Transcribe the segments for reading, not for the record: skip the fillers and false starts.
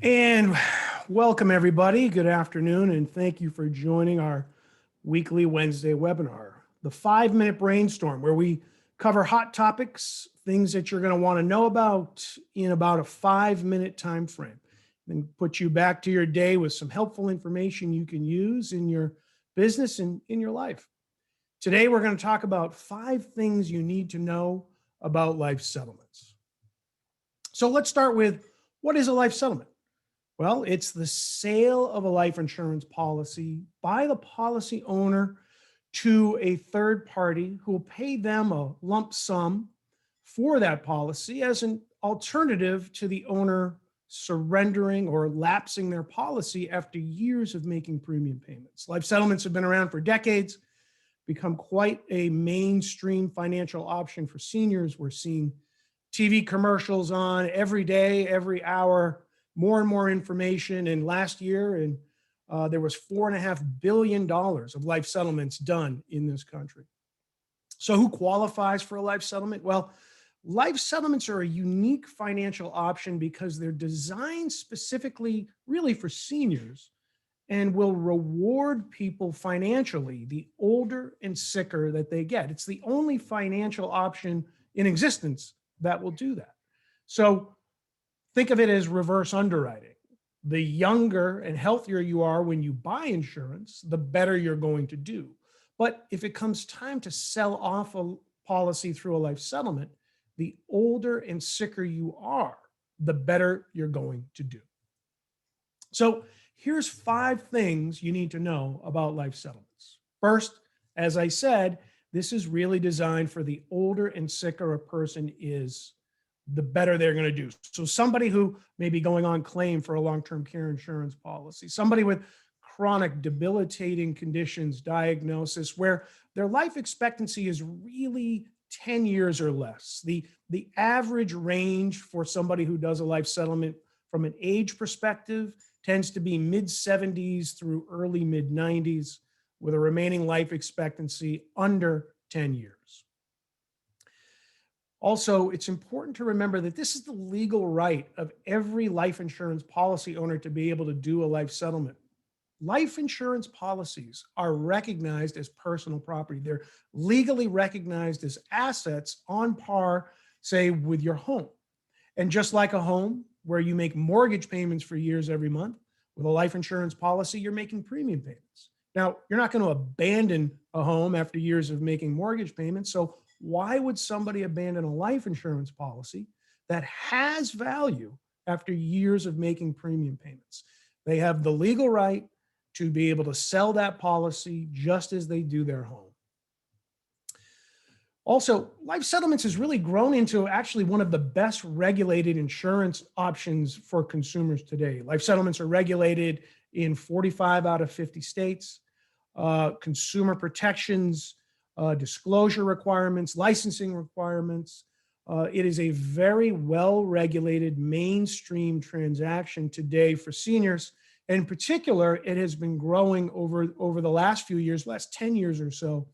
And welcome everybody. Good afternoon, and thank you for joining our weekly Wednesday webinar, the 5-minute brainstorm, where we cover hot topics, things that you're going to want to know about in about a 5-minute time frame, and put you back to your day with some helpful information you can use in your business and in your life. Today, we're going to talk about 5 things you need to know about life settlements. So let's start with, what is a life settlement? Well, it's the sale of a life insurance policy by the policy owner to a third party who will pay them a lump sum for that policy as an alternative to the owner surrendering or lapsing their policy after years of making premium payments. Life settlements have been around for decades, become quite a mainstream financial option for seniors. We're seeing TV commercials on every day, every hour, more and more information. And last year, there was $4.5 billion of life settlements done in this country. So who qualifies for a life settlement? Well, life settlements are a unique financial option because they're designed specifically really for seniors and will reward people financially the older and sicker that they get. It's the only financial option in existence that will do that. So think of it as reverse underwriting. The younger and healthier you are when you buy insurance, the better you're going to do. But if it comes time to sell off a policy through a life settlement, the older and sicker you are, the better you're going to do. So here's 5 things you need to know about life settlements. First, as I said, this is really designed for the older and sicker a person is, the better they're going to do. So somebody who may be going on claim for a long-term care insurance policy, somebody with chronic debilitating conditions, diagnosis, where their life expectancy is really 10 years or less. The average range for somebody who does a life settlement from an age perspective tends to be mid-70s through early mid-90s, with a remaining life expectancy under 10 years. Also, it's important to remember that this is the legal right of every life insurance policy owner to be able to do a life settlement. Life insurance policies are recognized as personal property. They're legally recognized as assets on par, say, with your home. And just like a home where you make mortgage payments for years every month, with a life insurance policy, you're making premium payments. Now, you're not going to abandon a home after years of making mortgage payments. So why would somebody abandon a life insurance policy that has value after years of making premium payments? They have the legal right to be able to sell that policy just as they do their home. Also, life settlements has really grown into actually one of the best regulated insurance options for consumers today. Life settlements are regulated in 45 out of 50 states. Consumer protections, disclosure requirements, licensing requirements. It is a very well-regulated mainstream transaction today for seniors. And in particular, it has been growing over the last few years, last 10 years or so,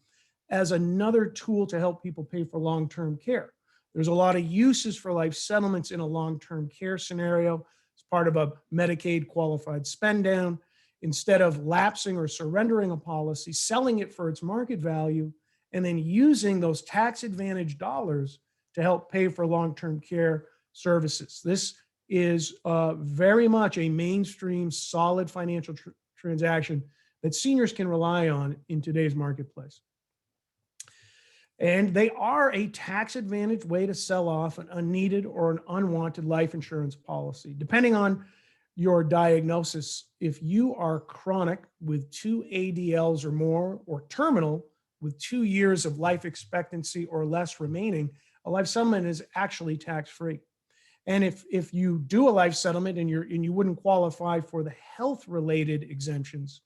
as another tool to help people pay for long-term care. There's a lot of uses for life settlements in a long-term care scenario. It's part of a Medicaid qualified spend down. Instead of lapsing or surrendering a policy, selling it for its market value, and then using those tax advantage dollars to help pay for long-term care services. This is very much a mainstream, solid financial transaction that seniors can rely on in today's marketplace. And they are a tax advantage way to sell off an unneeded or an unwanted life insurance policy. Depending on your diagnosis, if you are chronic with 2 ADLs or more, or terminal with 2 years of life expectancy or less remaining, a life settlement is actually tax-free. And if you do a life settlement and you wouldn't qualify for the health-related exemptions,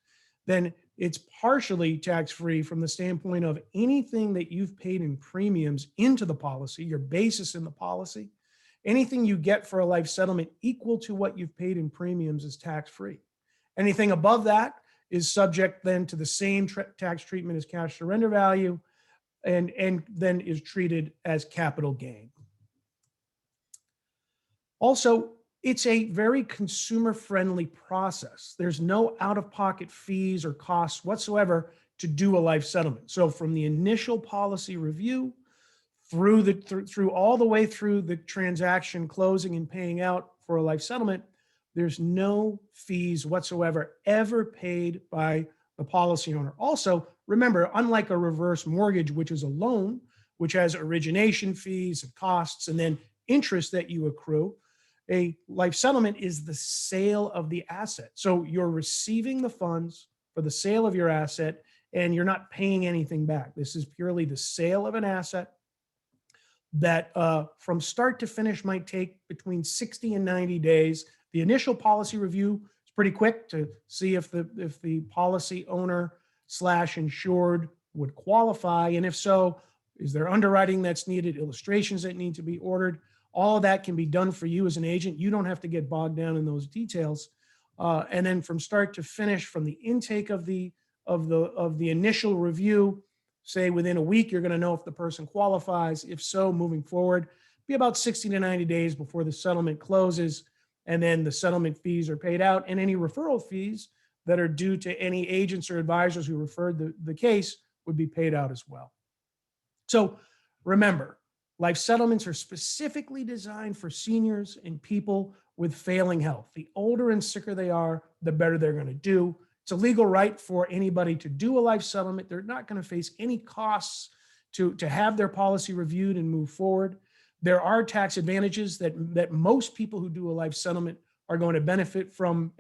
then it's partially tax-free from the standpoint of anything that you've paid in premiums into the policy, your basis in the policy. Anything you get for a life settlement equal to what you've paid in premiums is tax-free. Anything above that is subject then to the same tax treatment as cash surrender value, and then is treated as capital gain. Also, It's a very consumer-friendly process. There's no out-of-pocket fees or costs whatsoever to do a life settlement. So from the initial policy review through all the way through the transaction closing and paying out for a life settlement, there's no fees whatsoever ever paid by the policy owner. Also, remember, unlike a reverse mortgage, which is a loan, which has origination fees and costs and then interest that you accrue, a life settlement is the sale of the asset. So you're receiving the funds for the sale of your asset and you're not paying anything back. This is purely the sale of an asset that from start to finish might take between 60 and 90 days. The initial policy review is pretty quick to see if the policy owner slash insured would qualify. And if so, is there underwriting that's needed, illustrations that need to be ordered? All of that can be done for you as an agent. You don't have to get bogged down in those details. And then from start to finish, from the intake of the initial review, say within a week, you're going to know if the person qualifies. If so, moving forward, be about 60 to 90 days before the settlement closes. And then the settlement fees are paid out, and any referral fees that are due to any agents or advisors who referred the case would be paid out as well. So remember, life settlements are specifically designed for seniors and people with failing health. The older and sicker they are, the better they're going to do. It's a legal right for anybody to do a life settlement. They're not going to face any costs to have their policy reviewed and move forward. There are tax advantages that most people who do a life settlement are going to benefit from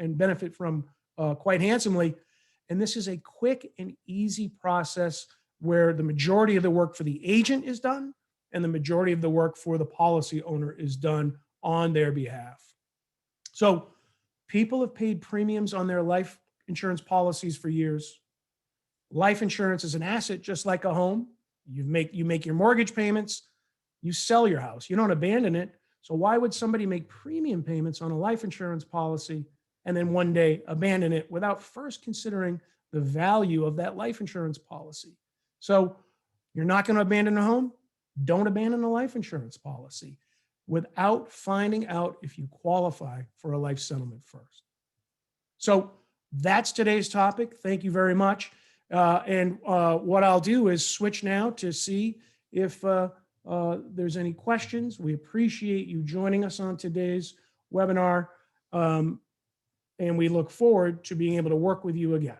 quite handsomely. And this is a quick and easy process where the majority of the work for the agent is done and the majority of the work for the policy owner is done on their behalf. So people have paid premiums on their life insurance policies for years. Life insurance is an asset just like a home. You make your mortgage payments, you sell your house, you don't abandon it. So why would somebody make premium payments on a life insurance policy and then one day abandon it without first considering the value of that life insurance policy? So you're not going to abandon a home, don't abandon a life insurance policy without finding out if you qualify for a life settlement first. So that's today's topic. Thank you very much. And what I'll do is switch now to see if there's any questions. We appreciate you joining us on today's webinar. And we look forward to being able to work with you again.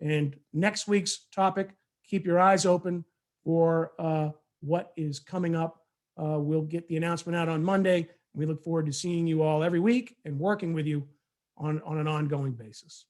And next week's topic, keep your eyes open for what is coming up. We'll get the announcement out on Monday. We look forward to seeing you all every week and working with you on an ongoing basis.